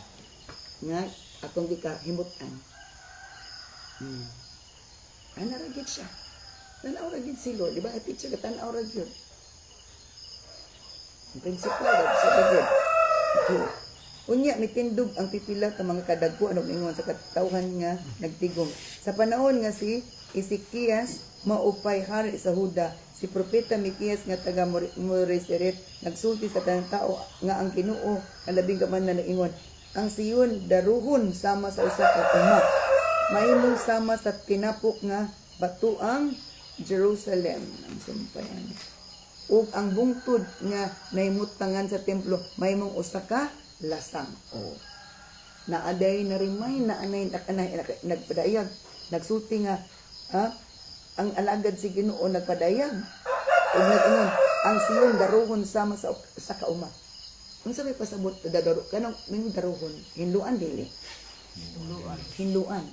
Speaker 1: nga akong gikahimutan. Ana ra gid siya. Tanaw ra gid si Lord, di ba? Teacher ka tanaw ra gid. Ang principal sa gid. Okay. Unya mitindog ang pipila ka mga kadagko ano ingon sa katawhan nga nagtigom. Sa panahon nga si Ezekias maupay hari sa Huda, si propeta Mikias nga taga Moreseret nagsulti sa tanang tao nga ang Ginoo kalabing gaman na naingon, ang Siyon daruhon sama sa usa ka uma. Mahimong sama sa tinapok nga batuang Jerusalem. Ang sumpayan. Ug ang bungtod nga naimutangan sa templo mahimong usa ka lasang. Oh. Naaday na rimay na anay nagpadayag. Nagsulti nga ang alagad si Ginoo nagpadayag. Ug nag-ingon, ang Siyon daruhon sama sa kauma. Unsa may pasabot dadaro kanang ning daruhon hinluan dili. Hinluan.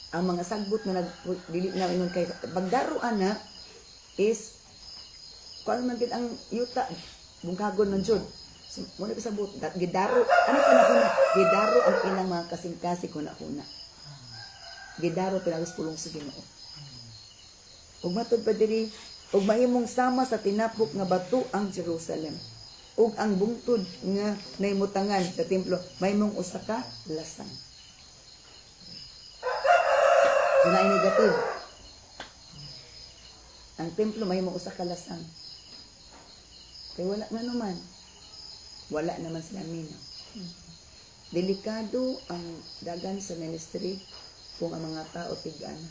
Speaker 1: Ang mga sagbot nga dili na ingon kay pagdaruan na is kung man gid ang yuta bungkagon man jud. So, muna pasabot gidaro ano kanakuna gidaro ang ilang mga kasing-kasing kuna-kuna. Gidaro pinagos pulong sa Ginoo. Ug matud pa diri ug mahimong sama sa tinapok nga bato ang Jerusalem. Ug ang bungtod nga naimutangan sa templo mahimong usa ka lasang. Sila ay negative. Ang templo mahimong usa ka lasang. Kaya wala nga naman. Wala naman sila minaw. Delikado ang dagan sa ministry kung ang mga tao tig-ana.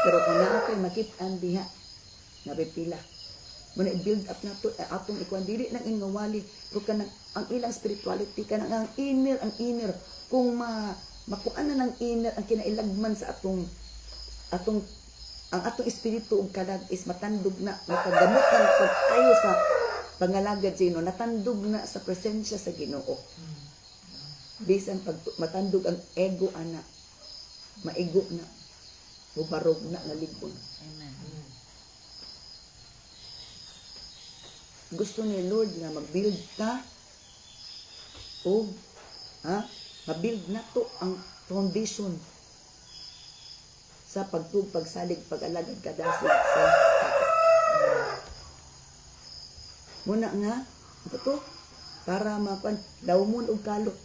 Speaker 1: Pero kung naapay makit-an diha, nabipila. Muna i-build up na ito, atong ikuan, dili nang ingawali, pero kanang, ang ilang spirituality, kanang ang inner, kung makuan na ng inner, ang kinailagman sa ang atong espiritu ug kadag is matandog na, makagamot na pag-ayo sa pangalagad sa Ginoo, natandog na sa presensya sa Ginoo. Bisan pag matandog ang ego ana, maigo na, bubarog na naligon.
Speaker 2: Amen.
Speaker 1: Gusto ni Lord nga mag-build ka o ma-build na to ang foundation sa pagsalig, pag-alagad kadasig sa muna nga ito to para mapan dawmon og kalot.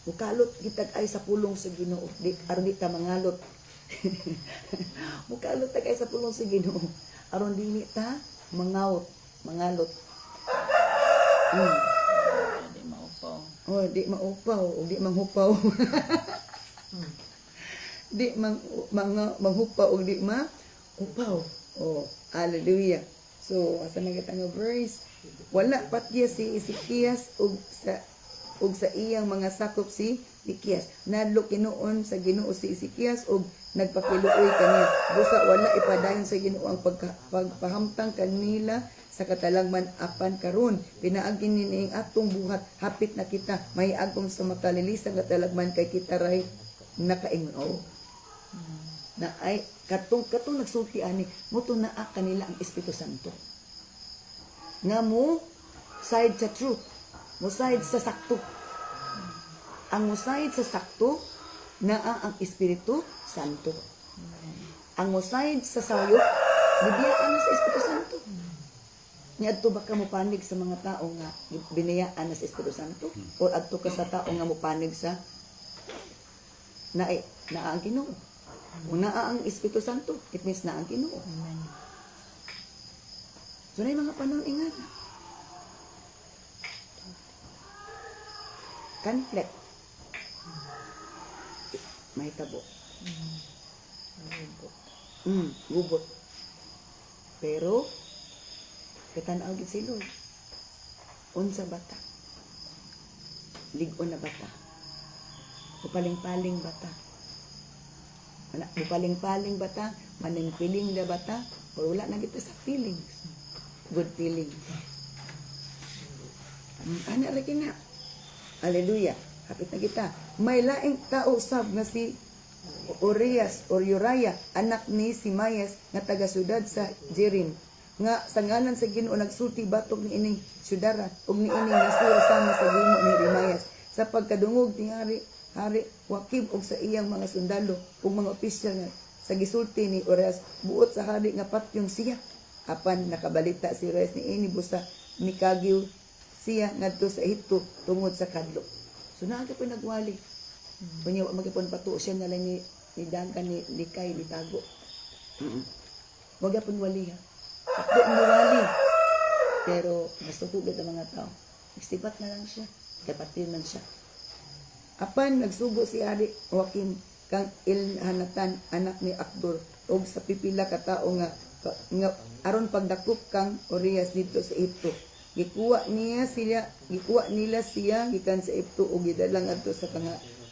Speaker 1: Mukalot gitag ay sa pulong sa Ginoo, di aron di ta mangalot. Mukalot tag ay sa pulong sa Ginoo aron dili ta mangalot.
Speaker 2: Di maupaw.
Speaker 1: Oh, di maupaw, o di manghupaw. Di manghupaw o di upaw. Oh, hallelujah. So, asa na kita nga verse? Wala patya si Ezekias ug sa iyang mga sakop si Mikias. Nadlo kinuon sa Ginoo si Ezekias ug nagpakiluoy kaniya. Busa wala ipadayon sa Ginoo ang pagpahamtang kanila sa katalagman apan karon pinaagin nining atong buhat hapit na kita may agom sa makalilisang katalagman kay kita ray nakaingon. Na ay katong nagsulti ani moto naa kanila ang Espiritu Santo nga mo side sa truth, mo side sa sakto. Ang mo side sa sakto naa ang Espiritu Santo. Ang mo side sa sayo bibiyaan na sa Espiritu Santo. Niadto ba ka mo panig sa mga tao nga binayaan na sa Espiritu Santo o adto ka sa tao nga mo panig sa naa ang Ginoo? Kung naa ang Espiritu Santo, it means naa ang Ginoo. So na yung mga panahon ingat. Conflict. May tabo. Gubot. Pero, katanaw gid si Lord. Unsa bata. Ligon na bata. Upaling-paling bata. Upaling-paling bata, maning feeling na bata, o wala na kita sa feelings. Good feeling. Ana ra kina. Hallelujah. Hapit na kita. May laing tao sab nga si Uriah, anak ni Simayas nga taga syudad sa Jerin. Nga sa ngalan sa Ginoo nagsulti batok ni ining syudara ug ni ining nasura sama sa gimo ni Rimayas. Sa pagkadungog tingali Hari Joaquim ug sa iyang mga sundalo ug mga opisyal nga sa gisulti ni Urias buot sa hari nga patyong siya. Apan nakabalita si Urias ni ini busa ni Kagiw siya ngadto sa Ehipto tungod sa kadlok. So naagi po nagwali. Kunya wa magipon patuo siya na lang ni dagan ni likay ni tago. Wag yapon wali ha. Sakto ang wali. Pero nasugod ang mga tao. Nagsibat na lang siya. Kay patil man siya. Apan nagsugo si Ari Joaquim kang Ilhanatan anak ni Akdor og sa pipila ka tawo nga aron pagdakop kang Urias dito sa Ehipto. Gikuha nila siya gikan sa Ehipto ug gidala ngadto sa kang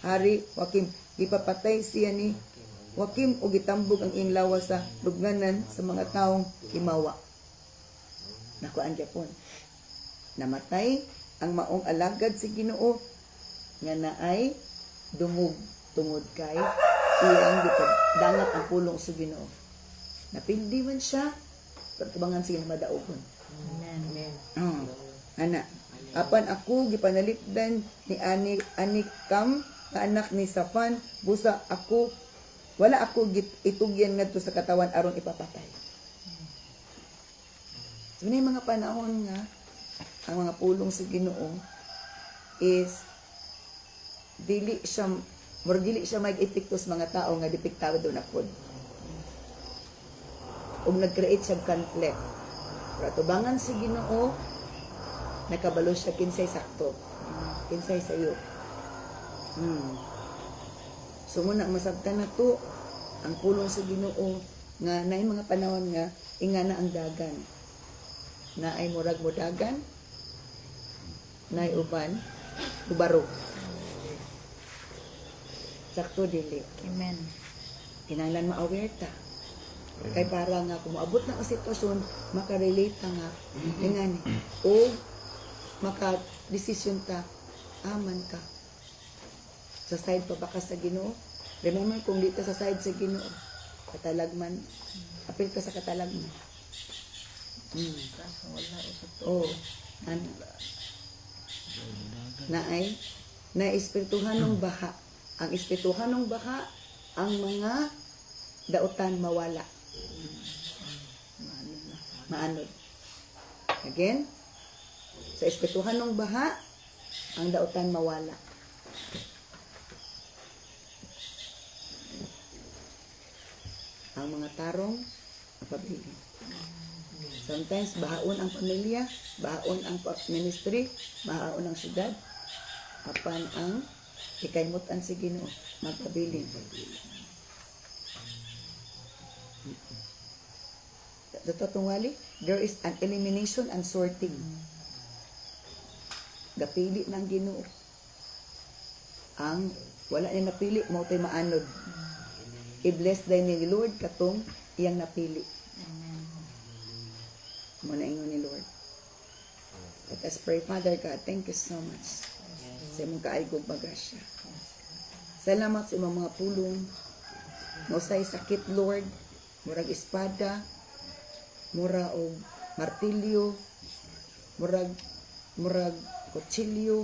Speaker 1: Hari Joaquim. Gipapatay siya ni Joaquim ug gitambog ang iyang lawas sa lubnganan sa mga taong himawa. Nakuan Japon. Namatay ang maong alagad si Ginoo nga naay dungog tungod kay iyang gipadangat ang pulong sa Ginoo. Napildi man siya, pertubangan siya madaogon.
Speaker 2: Amen.
Speaker 1: Ana, apan ako gipanalipdan ni Anikam nga anak ni Safan, busa ako wala ako itugyan ngadto sa katawan aron ipapatay. So may mga panahon nga ang mga pulong sa Ginoo is dili siya mag-epekto sa mga tao nga depektado na pod. Ug nag-create siya conflict. Pero tubangan si Ginoo, nakabalo siya kinsay sakto. Kinsay sayo. So muna masabtan na to ang pulong sa Ginoo nga naay mga panahon nga ingana ang dagan. Naay murag mo dagan, naay uban, ubaro. Sakto dili.
Speaker 2: Amen.
Speaker 1: Kinahanglan ma-aware ta. Kay para nga kung maabot na ang sitwasyon, makarelate ta nga. Ingani. O maka-desisyon ta, aman ka. Sa side pa ba ka sa Ginoo? Remember kung dito sa side sa Ginoo, katalagman, apil ka sa katalagman.
Speaker 2: Kaso wala sa to.
Speaker 1: Oh, na espirituhan ng baha. Ang espirituhan ng baha, ang mga dautan mawala. Maanod. Again, sa espirituhan ng baha, ang dautan mawala. Ang mga tarong, mapabili. Sometimes, bahaon ang pamilya, bahaon ang ministry, bahaon ang syudad, apan ang ikaymutan si Ginoo, magpabilin. Totoo wali, there is an elimination and sorting. Gapili ng Ginoo. Ang wala niya napili, mo tayo maanod. I-bless din ni Lord katong iyang napili. Muna ingon ni Lord. Let us pray. Father God, thank you so much sa imong kaayog bagasya. Salamat sa imong mga pulong. Mausay sakit, Lord. Murag espada, mura og martilyo, murag kutsilyo,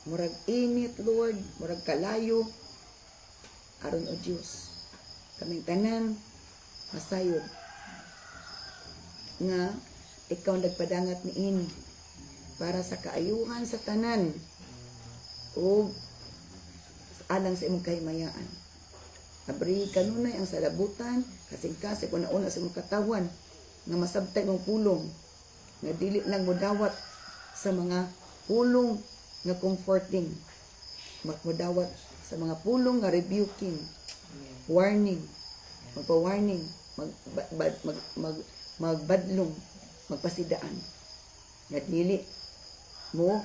Speaker 1: murag init, Lord, murag kalayo, aron o Diyos. Kaming tanan, masayod, nga ikaw nagpadangat ni ini para sa kaayuhan sa tanan o alang sa imong kahimayaan. Abri kanunay ang salabutan, kasing-kasi kung nauna sa imong katawan, nga masabtay mong pulong, nga dili lang mo dawat sa mga pulong nga comforting, magmudawat sa mga pulong nga rebuking, warning, magpa-warning, magbadlong, magpasidaan, nga dili mo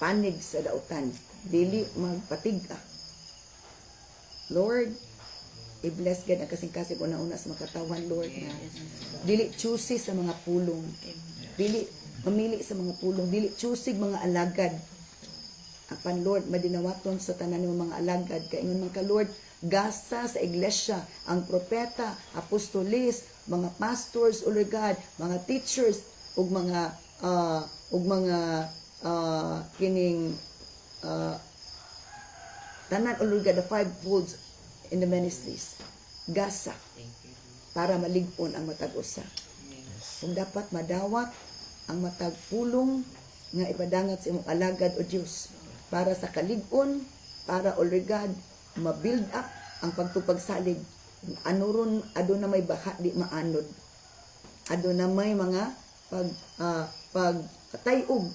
Speaker 1: panig sa dautan, dili magpatiga. Lord, i-bless God ang kasing-kasing una-una sa mga katawan, Lord, na dili choosy sa mga pulong, dili mamili sa mga pulong, dili choosy mga alagad. Apan Lord, madinawaton sa tanan ng mga alagad, kaingon man ka Lord, gasa sa iglesia, ang propeta, apostolis, mga pastors, o God, mga teachers, ug mga kining tanan, O Lord God, the fivefolds in the ministries. Gasa, para malig-on ang matag usa. Kung dapat madawat ang matag pulong nga ipadangat sa imong alagad o Dios para sa kalig-on, para O Lord God, ma-build up ang pagtupagsalig. Ano ron, ado na may baha di maanod. Ado na may mga pagtayog,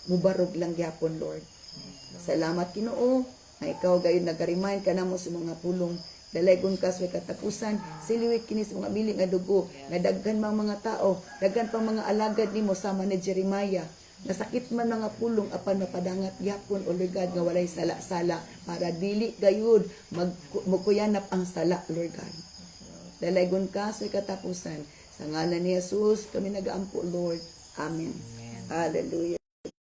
Speaker 1: mubarog lang gyapon, Lord. Salamat Ginoo, na ikaw gayon nag-remind ka namo sa mga pulong. Dalaygon ka sa katapusan, siliwit kini sa mga biling nga dugo, nga daghan mang mga tao, daghan pang mga alagad nimo sama ni Jeremiah. Nasakit man mga pulong apan mapadangat gyapon, O Lord God, nga walay sala-sala para dili gayud magkuyanap ang sala, Lord God. Dalaygon ka sa katapusan. Sa ngalan ni Jesus, kami nagaampo, Lord. Amen. Hallelujah.